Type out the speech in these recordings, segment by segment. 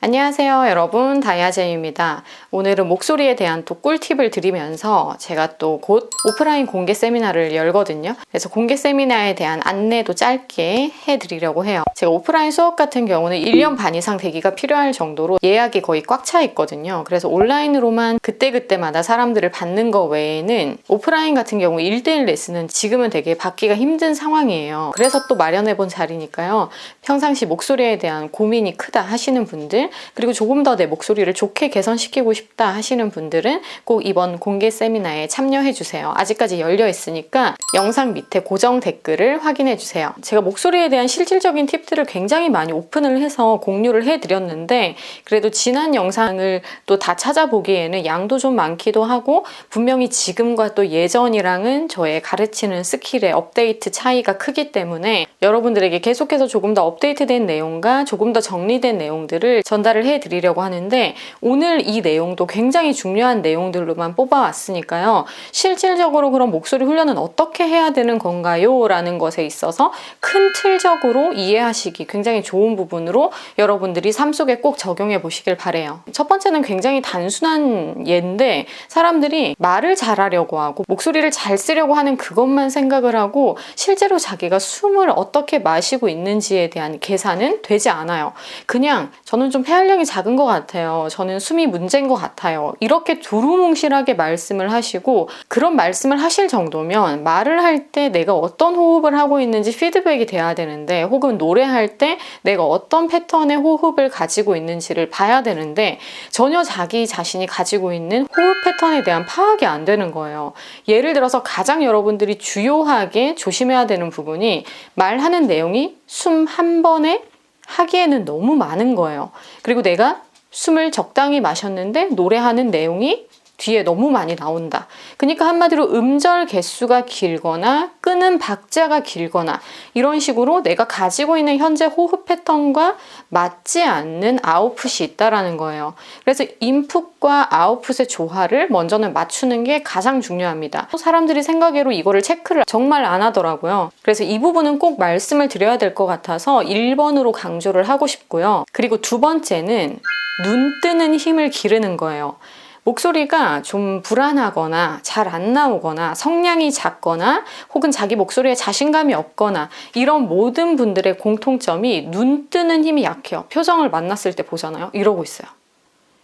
안녕하세요 여러분, 다이아제이입니다. 오늘은 목소리에 대한 또 꿀팁을 드리면서 제가 또 곧 오프라인 공개 세미나를 열거든요. 그래서 공개 세미나에 대한 안내도 짧게 해드리려고 해요. 제가 오프라인 수업 같은 경우는 1년 반 이상 대기가 필요할 정도로 예약이 거의 꽉 차 있거든요. 그래서 온라인으로만 그때그때마다 사람들을 받는 거 외에는 오프라인 같은 경우 1대1 레슨은 지금은 되게 받기가 힘든 상황이에요. 그래서 또 마련해본 자리니까요. 평상시 목소리에 대한 고민이 크다 하시는 분들, 그리고 조금 더 내 목소리를 좋게 개선시키고 싶다 하시는 분들은 꼭 이번 공개 세미나에 참여해주세요. 아직까지 열려 있으니까 영상 밑에 고정 댓글을 확인해주세요. 제가 목소리에 대한 실질적인 팁들을 굉장히 많이 오픈을 해서 공유를 해드렸는데, 그래도 지난 영상을 또 다 찾아보기에는 양도 좀 많기도 하고, 분명히 지금과 또 예전이랑은 저의 가르치는 스킬의 업데이트 차이가 크기 때문에 여러분들에게 계속해서 조금 더 업데이트된 내용과 조금 더 정리된 내용들을 전달을 해드리려고 하는데, 오늘 이 내용도 굉장히 중요한 내용들로만 뽑아왔으니까요. 실질적으로 그럼 목소리 훈련은 어떻게 해야 되는 건가요? 라는 것에 있어서 큰 틀적으로 이해하시기 굉장히 좋은 부분으로 여러분들이 삶 속에 꼭 적용해 보시길 바래요. 첫 번째는 굉장히 단순한 예인데, 사람들이 말을 잘하려고 하고 목소리를 잘 쓰려고 하는 그것만 생각을 하고 실제로 자기가 숨을 어떻게 마시고 있는지에 대한 계산은 되지 않아요. 그냥 저는 좀 폐활량이 작은 것 같아요. 저는 숨이 문제인 것 같아요. 이렇게 두루뭉실하게 말씀을 하시고, 그런 말씀을 하실 정도면 말을 할 때 내가 어떤 호흡을 하고 있는지 피드백이 돼야 되는데, 혹은 노래할 때 내가 어떤 패턴의 호흡을 가지고 있는지를 봐야 되는데, 전혀 자기 자신이 가지고 있는 호흡 패턴에 대한 파악이 안 되는 거예요. 예를 들어서 가장 여러분들이 주요하게 조심해야 되는 부분이, 말하는 내용이 숨 한 번에 하기에는 너무 많은 거예요. 그리고 내가 숨을 적당히 마셨는데 노래하는 내용이 뒤에 너무 많이 나온다. 그러니까 한마디로 음절 개수가 길거나 끄는 박자가 길거나 이런 식으로 내가 가지고 있는 현재 호흡 패턴과 맞지 않는 아웃풋이 있다라는 거예요. 그래서 인풋과 아웃풋의 조화를 먼저는 맞추는 게 가장 중요합니다. 사람들이 생각외로 이거를 체크를 정말 안 하더라고요. 그래서 이 부분은 꼭 말씀을 드려야 될 것 같아서 1번으로 강조를 하고 싶고요. 그리고 두 번째는 눈 뜨는 힘을 기르는 거예요. 목소리가 좀 불안하거나 잘 안 나오거나 성량이 작거나 혹은 자기 목소리에 자신감이 없거나 이런 모든 분들의 공통점이 눈 뜨는 힘이 약해요. 표정을 만났을 때 보잖아요. 이러고 있어요.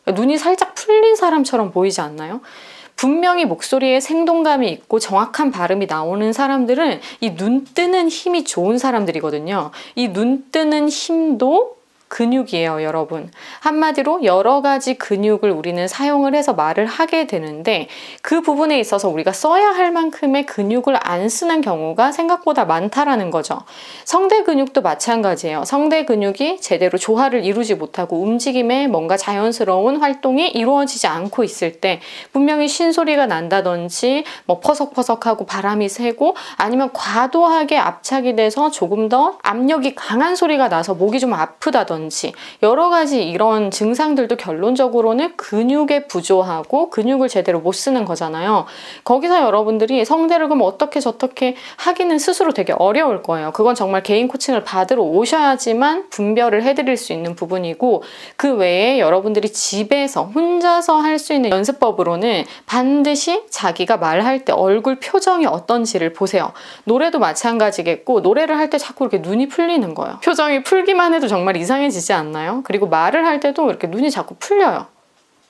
눈이 살짝 풀린 사람처럼 보이지 않나요? 분명히 목소리에 생동감이 있고 정확한 발음이 나오는 사람들은 이 눈 뜨는 힘이 좋은 사람들이거든요. 이 눈 뜨는 힘도 근육이에요, 여러분. 한마디로 여러 가지 근육을 우리는 사용을 해서 말을 하게 되는데, 그 부분에 있어서 우리가 써야 할 만큼의 근육을 안 쓰는 경우가 생각보다 많다라는 거죠. 성대 근육도 마찬가지예요. 성대 근육이 제대로 조화를 이루지 못하고 움직임에 뭔가 자연스러운 활동이 이루어지지 않고 있을 때 분명히 쉰소리가 난다든지 뭐 퍼석퍼석하고 바람이 새고, 아니면 과도하게 압착이 돼서 조금 더 압력이 강한 소리가 나서 목이 좀 아프다든지 여러 가지 이런 증상들도 결론적으로는 근육에 부조하고 근육을 제대로 못 쓰는 거잖아요. 거기서 여러분들이 성대를 그럼 어떻게 저떻게 하기는 스스로 되게 어려울 거예요. 그건 정말 개인 코칭을 받으러 오셔야지만 분별을 해드릴 수 있는 부분이고, 그 외에 여러분들이 집에서 혼자서 할 수 있는 연습법으로는 반드시 자기가 말할 때 얼굴 표정이 어떤지를 보세요. 노래도 마찬가지겠고, 노래를 할 때 자꾸 이렇게 눈이 풀리는 거예요. 표정이 풀기만 해도 정말 이상해지지 않나요? 그리고 말을 할 때도 이렇게 눈이 자꾸 풀려요.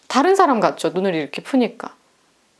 다른 사람 같죠? 눈을 이렇게 푸니까.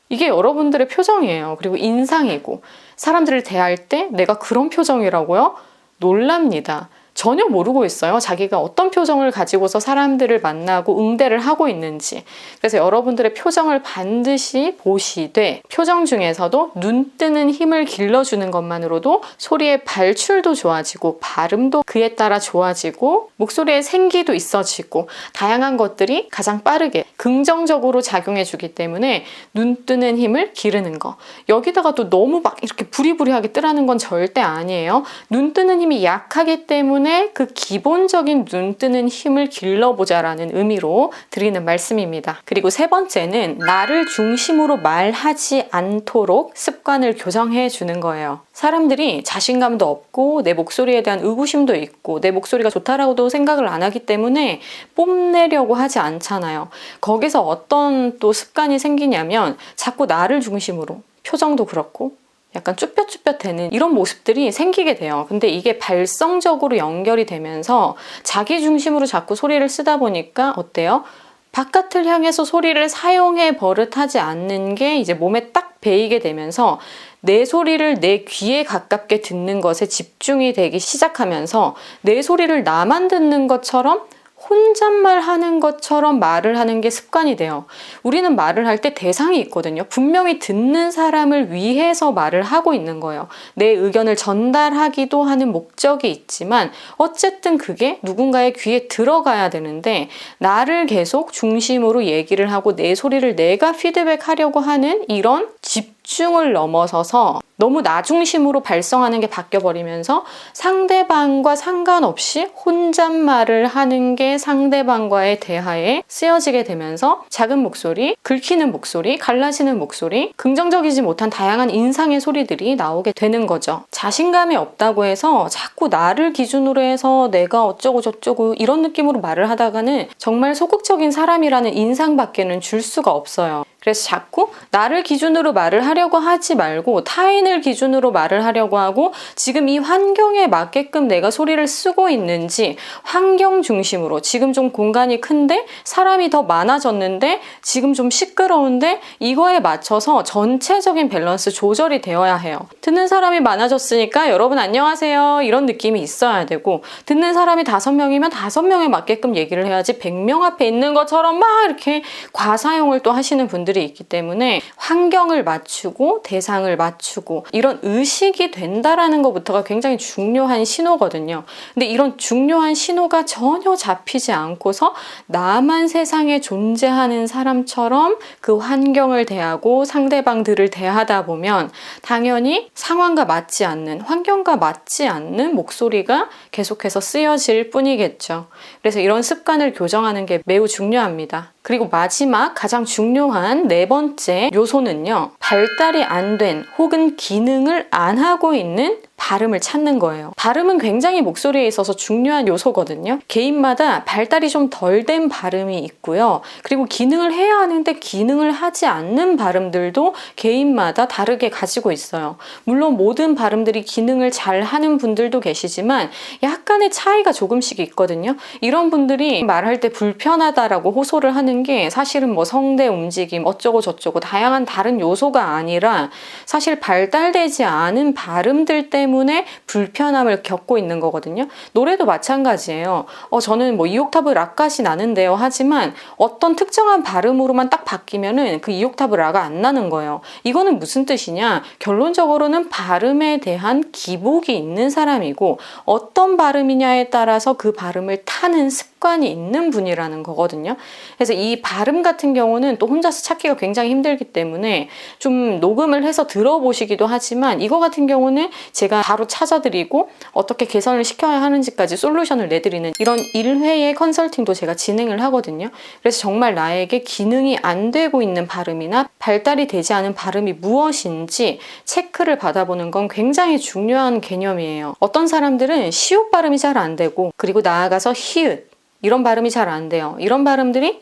이게 여러분들의 표정이에요. 그리고 인상이고, 사람들을 대할 때 내가 그런 표정이라고요? 놀랍니다. 전혀 모르고 있어요. 자기가 어떤 표정을 가지고서 사람들을 만나고 응대를 하고 있는지. 그래서 여러분들의 표정을 반드시 보시되, 표정 중에서도 눈 뜨는 힘을 길러주는 것만으로도 소리의 발출도 좋아지고 발음도 그에 따라 좋아지고 목소리의 생기도 있어지고 다양한 것들이 가장 빠르게 긍정적으로 작용해 주기 때문에 눈 뜨는 힘을 기르는 거. 여기다가 또 너무 막 이렇게 부리부리하게 뜨라는 건 절대 아니에요. 눈 뜨는 힘이 약하기 때문에 때문에 그 기본적인 눈 뜨는 힘을 길러보자라는 의미로 드리는 말씀입니다. 그리고 세 번째는 나를 중심으로 말하지 않도록 습관을 교정해 주는 거예요. 사람들이 자신감도 없고 내 목소리에 대한 의구심도 있고 내 목소리가 좋다라고도 생각을 안 하기 때문에 뽐내려고 하지 않잖아요. 거기서 어떤 또 습관이 생기냐면 자꾸 나를 중심으로 표정도 그렇고 약간 쭈뼛쭈뼛 되는 이런 모습들이 생기게 돼요. 근데 이게 발성적으로 연결이 되면서 자기 중심으로 자꾸 소리를 쓰다 보니까 어때요? 바깥을 향해서 소리를 사용해 버릇하지 않는 게 이제 몸에 딱 배이게 되면서 내 소리를 내 귀에 가깝게 듣는 것에 집중이 되기 시작하면서 내 소리를 나만 듣는 것처럼 혼잣말 하는 것처럼 말을 하는 게 습관이 돼요. 우리는 말을 할 때 대상이 있거든요. 분명히 듣는 사람을 위해서 말을 하고 있는 거예요. 내 의견을 전달하기도 하는 목적이 있지만 어쨌든 그게 누군가의 귀에 들어가야 되는데 나를 계속 중심으로 얘기를 하고 내 소리를 내가 피드백하려고 하는 이런 집중을 넘어서서 너무 나 중심으로 발성하는 게 바뀌어버리면서 상대방과 상관없이 혼잣말을 하는 게 상대방과의 대화에 쓰여지게 되면서 작은 목소리, 긁히는 목소리, 갈라지는 목소리, 긍정적이지 못한 다양한 인상의 소리들이 나오게 되는 거죠. 자신감이 없다고 해서 자꾸 나를 기준으로 해서 내가 어쩌고 저쩌고 이런 느낌으로 말을 하다가는 정말 소극적인 사람이라는 인상밖에는 줄 수가 없어요. 그래서 자꾸 나를 기준으로 말을 하려고 하지 말고 타인을 기준으로 말을 하려고 하고 지금 이 환경에 맞게끔 내가 소리를 쓰고 있는지 환경 중심으로 지금 좀 공간이 큰데 사람이 더 많아졌는데 지금 좀 시끄러운데 이거에 맞춰서 전체적인 밸런스 조절이 되어야 해요. 듣는 사람이 많아졌으니까 여러분 안녕하세요 이런 느낌이 있어야 되고 듣는 사람이 5명이면 5명에 맞게끔 얘기를 해야지 100명 앞에 있는 것처럼 막 이렇게 과사용을 또 하시는 분들이 있기 때문에 환경을 맞추고 대상을 맞추고 이런 의식이 된다라는 것부터가 굉장히 중요한 신호거든요. 근데 이런 중요한 신호가 전혀 잡히지 않고서 나만 세상에 존재하는 사람처럼 그 환경을 대하고 상대방들을 대하다 보면 당연히 상황과 맞지 않는 환경과 맞지 않는 목소리가 계속해서 쓰여질 뿐이겠죠. 그래서 이런 습관을 교정하는 게 매우 중요합니다. 그리고 마지막 가장 중요한 네 번째 요소는요. 발달이 안 된 혹은 기능을 안 하고 있는 발음을 찾는 거예요. 발음은 굉장히 목소리에 있어서 중요한 요소거든요. 개인마다 발달이 좀 덜 된 발음이 있고요. 그리고 기능을 해야 하는데 기능을 하지 않는 발음들도 개인마다 다르게 가지고 있어요. 물론 모든 발음들이 기능을 잘 하는 분들도 계시지만 약간의 차이가 조금씩 있거든요. 이런 분들이 말할 때 불편하다라고 호소를 하는 게 사실은 뭐 성대 움직임 어쩌고 저쩌고 다양한 다른 요소가 아니라 사실 발달되지 않은 발음들 때문에 불편함을 겪고 있는 거거든요. 노래도 마찬가지예요. 저는 뭐 2옥타브 라까지 나는데요. 하지만 어떤 특정한 발음으로만 딱 바뀌면은 그 2옥타브 라가 안 나는 거예요. 이거는 무슨 뜻이냐? 결론적으로는 발음에 대한 기복이 있는 사람이고 어떤 발음이냐에 따라서 그 발음을 타는 습관이 있는 분이라는 거거든요. 그래서 이 발음 같은 경우는 또 혼자서 찾기가 굉장히 힘들기 때문에 좀 녹음을 해서 들어보시기도 하지만 이거 같은 경우는 제가 바로 찾아드리고 어떻게 개선을 시켜야 하는지까지 솔루션을 내드리는 이런 1회의 컨설팅도 제가 진행을 하거든요. 그래서 정말 나에게 기능이 안 되고 있는 발음이나 발달이 되지 않은 발음이 무엇인지 체크를 받아보는 건 굉장히 중요한 개념이에요. 어떤 사람들은 시옷 발음이 잘 안 되고 그리고 나아가서 히읗 이런 발음이 잘 안 돼요. 이런 발음들이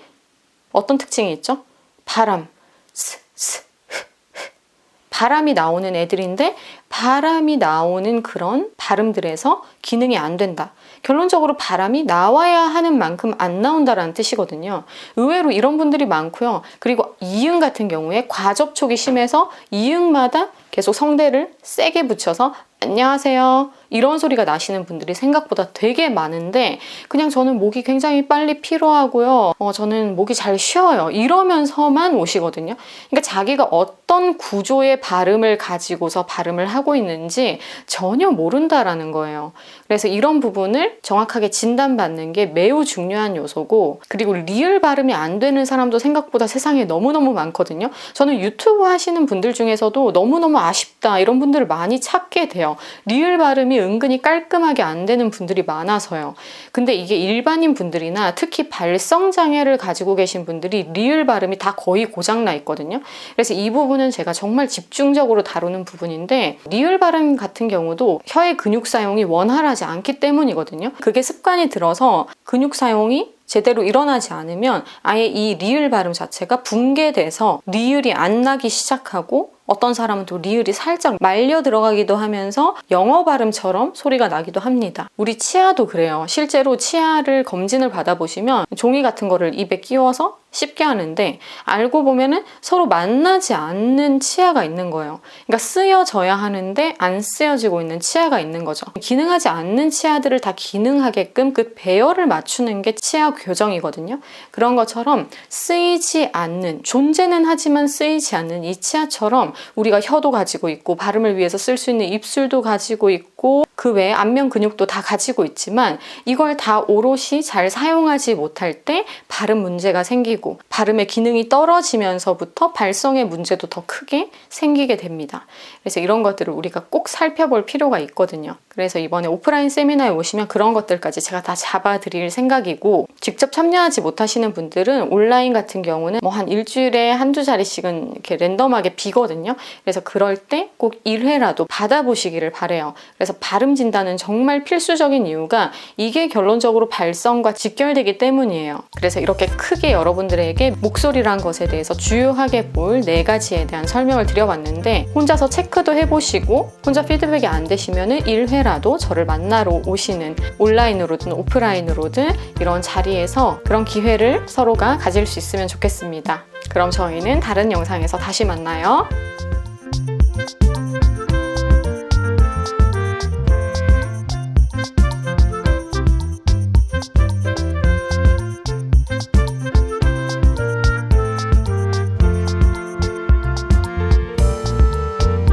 어떤 특징이 있죠? 바람, 스, 바람이 나오는 애들인데 바람이 나오는 그런 발음들에서 기능이 안 된다. 결론적으로 바람이 나와야 하는 만큼 안 나온다라는 뜻이거든요. 의외로 이런 분들이 많고요. 그리고 이응 같은 경우에 과접촉이 심해서 이응마다 계속 성대를 세게 붙여서 안녕하세요 이런 소리가 나시는 분들이 생각보다 되게 많은데 그냥 저는 목이 굉장히 빨리 피로하고요. 저는 목이 잘 쉬어요. 이러면서만 오시거든요. 그러니까 자기가 어떤 구조의 발음을 가지고서 발음을 하고 있는지 전혀 모른다라는 거예요. 그래서 이런 부분을 정확하게 진단받는 게 매우 중요한 요소고 그리고 리을 발음이 안 되는 사람도 생각보다 세상에 너무너무 많거든요. 저는 유튜브 하시는 분들 중에서도 너무너무 아쉽다 이런 분들을 많이 찾게 돼요. 리을 발음이 은근히 깔끔하게 안 되는 분들이 많아서요. 근데 이게 일반인 분들이나 특히 발성 장애를 가지고 계신 분들이 리을 발음이 다 거의 고장나 있거든요. 그래서 이 부분은 제가 정말 집중적으로 다루는 부분인데, 리을 발음 같은 경우도 혀의 근육 사용이 원활하지 않기 때문이거든요. 그게 습관이 들어서 근육 사용이 제대로 일어나지 않으면 아예 이 리을 발음 자체가 붕괴돼서 리을이 안 나기 시작하고, 어떤 사람은 또 리을이 살짝 말려 들어가기도 하면서 영어 발음처럼 소리가 나기도 합니다. 우리 치아도 그래요. 실제로 치아를 검진을 받아보시면 종이 같은 거를 입에 끼워서 씹게 하는데, 알고 보면은 서로 만나지 않는 치아가 있는 거예요. 그러니까 쓰여져야 하는데 안 쓰여지고 있는 치아가 있는 거죠. 기능하지 않는 치아들을 다 기능하게끔 그 배열을 맞추는 게 치아 교정이거든요. 그런 것처럼 쓰이지 않는, 존재는 하지만 쓰이지 않는 이 치아처럼 우리가 혀도 가지고 있고 발음을 위해서 쓸 수 있는 입술도 가지고 있고 그 외에 안면 근육도 다 가지고 있지만, 이걸 다 오롯이 잘 사용하지 못할 때 발음 문제가 생기고 발음의 기능이 떨어지면서부터 발성의 문제도 더 크게 생기게 됩니다. 그래서 이런 것들을 우리가 꼭 살펴볼 필요가 있거든요. 그래서 이번에 오프라인 세미나에 오시면 그런 것들까지 제가 다 잡아드릴 생각이고, 직접 참여하지 못하시는 분들은 온라인 같은 경우는 뭐 한 일주일에 한두 자리씩은 이렇게 랜덤하게 비거든요. 그래서 그럴 때 꼭 1회라도 받아보시기를 바래요. 그래서 발음 진단은 정말 필수적인 이유가 이게 결론적으로 발성과 직결되기 때문이에요. 그래서 이렇게 크게 여러분들에게 목소리란 것에 대해서 주요하게 볼 4가지에 대한 설명을 드려봤는데, 혼자서 체크도 해보시고 혼자 피드백이 안 되시면은 1회라도 저를 만나러 오시는, 온라인으로든 오프라인으로든 이런 자리에서 그런 기회를 서로가 가질 수 있으면 좋겠습니다. 그럼 저희는 다른 영상에서 다시 만나요.